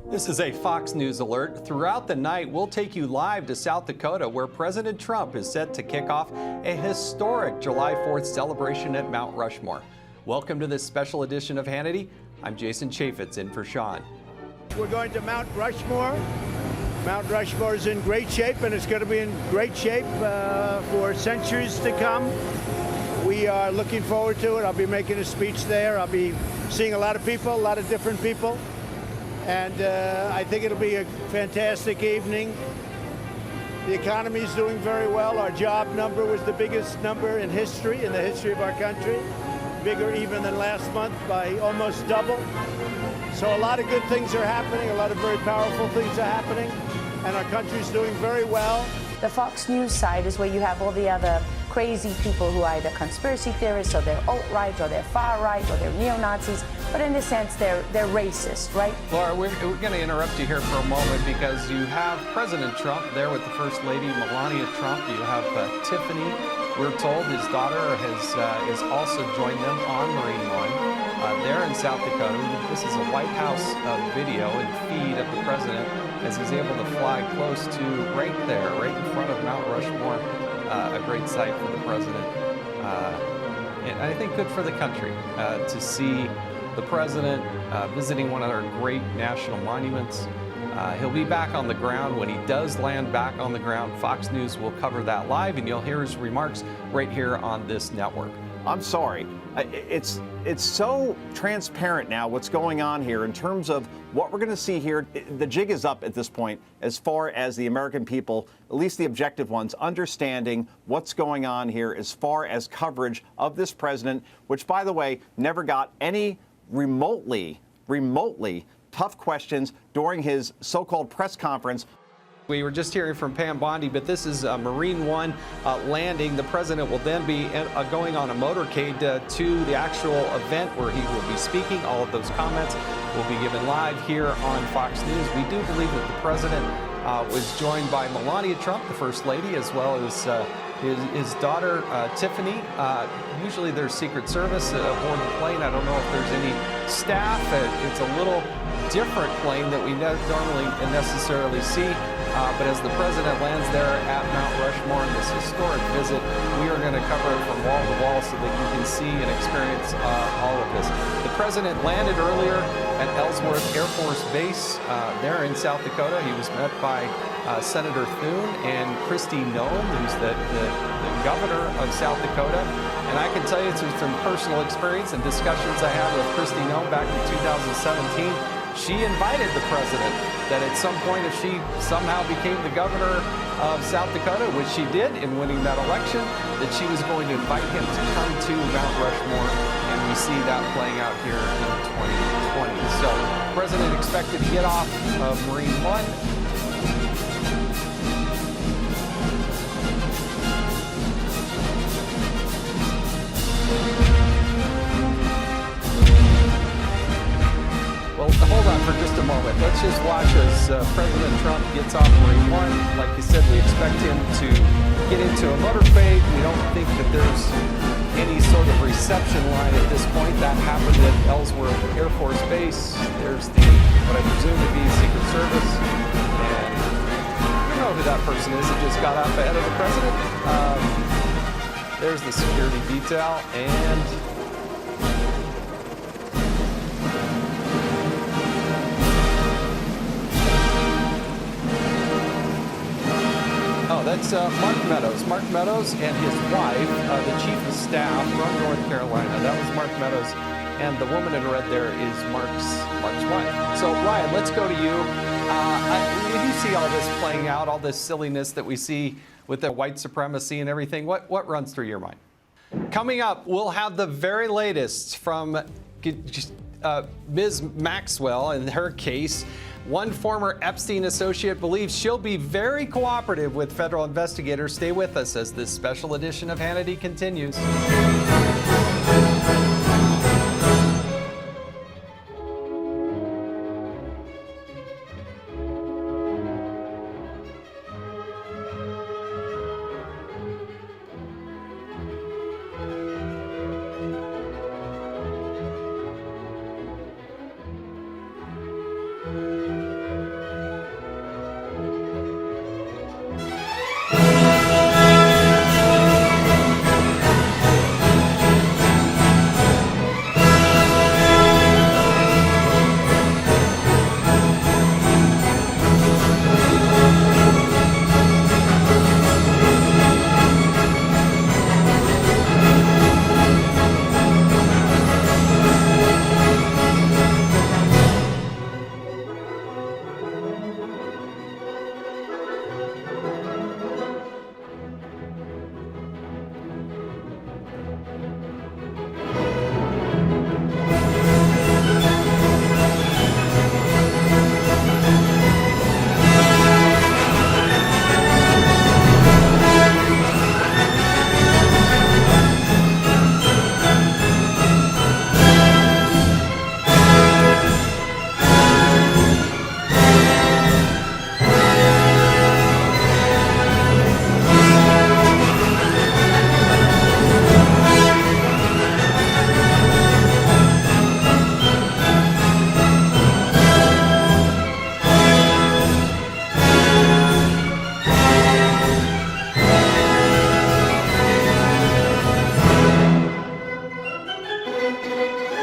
This is a Fox News alert. Throughout the night, we'll take you live to South Dakota, where President Trump is set to kick off a historic July 4th celebration at Mount Rushmore. Welcome to this special edition of Hannity. I'm Jason Chaffetz, in for Sean. We're going to Mount Rushmore. Mount Rushmore is in great shape, and it's going to be in great shape for centuries to come. We are looking forward to it. I'll be making a speech there. I'll be seeing a lot of people, a lot of different people. And I think it'll be a fantastic evening. The economy is doing very well. Our job number was the biggest number in the history of our country. Bigger even than last month by almost double. So a lot of good things are happening. A lot of very powerful things are happening. And our country's doing very well. The Fox News side is where you have all the other crazy people who are either conspiracy theorists, or they're alt-right, or they're far-right, or they're neo-Nazis. But in a sense, they're racist, right? Laura, we're going to interrupt you here for a moment because you have President Trump there with the First Lady, Melania Trump. You have Tiffany. We're told his daughter has also joined them on Marine One. There in South Dakota. This is a White House video and feed of the president as he's able to fly close to right there, right in front of Mount Rushmore. A great sight for the president. And I think good for the country to see the president visiting one of our great national monuments. He'll be back on the ground. When he does land back on the ground, Fox News will cover that live, and you'll hear his remarks right here on this network. I'm sorry. It's so transparent now what's going on here in terms of what we're going to see here. The jig is up at this point as far as the American people, at least the objective ones, understanding what's going on here as far as coverage of this president, which, by the way, never got any remotely tough questions during his so-called press conference. We were just hearing from Pam Bondi, but this is Marine One landing. The president will then be going on a motorcade to the actual event where he will be speaking. All of those comments will be given live here on Fox News. We do believe that the president was joined by Melania Trump, the First Lady, as well as his daughter, Tiffany. Usually there's Secret Service aboard the plane. I don't know if there's any staff. It's a little different plane that we normally necessarily see. But as the president lands there at Mount Rushmore in this historic visit, we are going to cover it from wall to wall so that you can see and experience all of this. The president landed earlier at Ellsworth Air Force Base there in South Dakota. He was met by Senator Thune and Kristi Noem, who's the governor of South Dakota. And I can tell you through some personal experience and discussions I had with Kristi Noem back in 2017, she invited the president that at some point, if she somehow became the governor of South Dakota, which she did in winning that election, that she was going to invite him to come to Mount Rushmore, and we see that playing out here in 2020. So, the president expected to get off of Marine One. Well, hold on for just a moment. Let's just watch as President Trump gets off Marine One. Like you said, we expect him to get into a motorcade. We don't think that there's any sort of reception line at this point. That happened at Ellsworth Air Force Base. There's what I presume to be Secret Service. And you know who that person is that just got out ahead of the president. There's the security detail, and that's Mark Meadows. Mark Meadows and his wife, the chief of staff from North Carolina. That was Mark Meadows, and the woman in red there is Mark's wife. So, Ryan, let's go to you. You see all this playing out, all this silliness that we see with the white supremacy and everything. What runs through your mind? Coming up, we'll have the very latest from Ms. Maxwell in her case. One former Epstein associate believes she'll be very cooperative with federal investigators. Stay with us as this special edition of Hannity continues. Bye.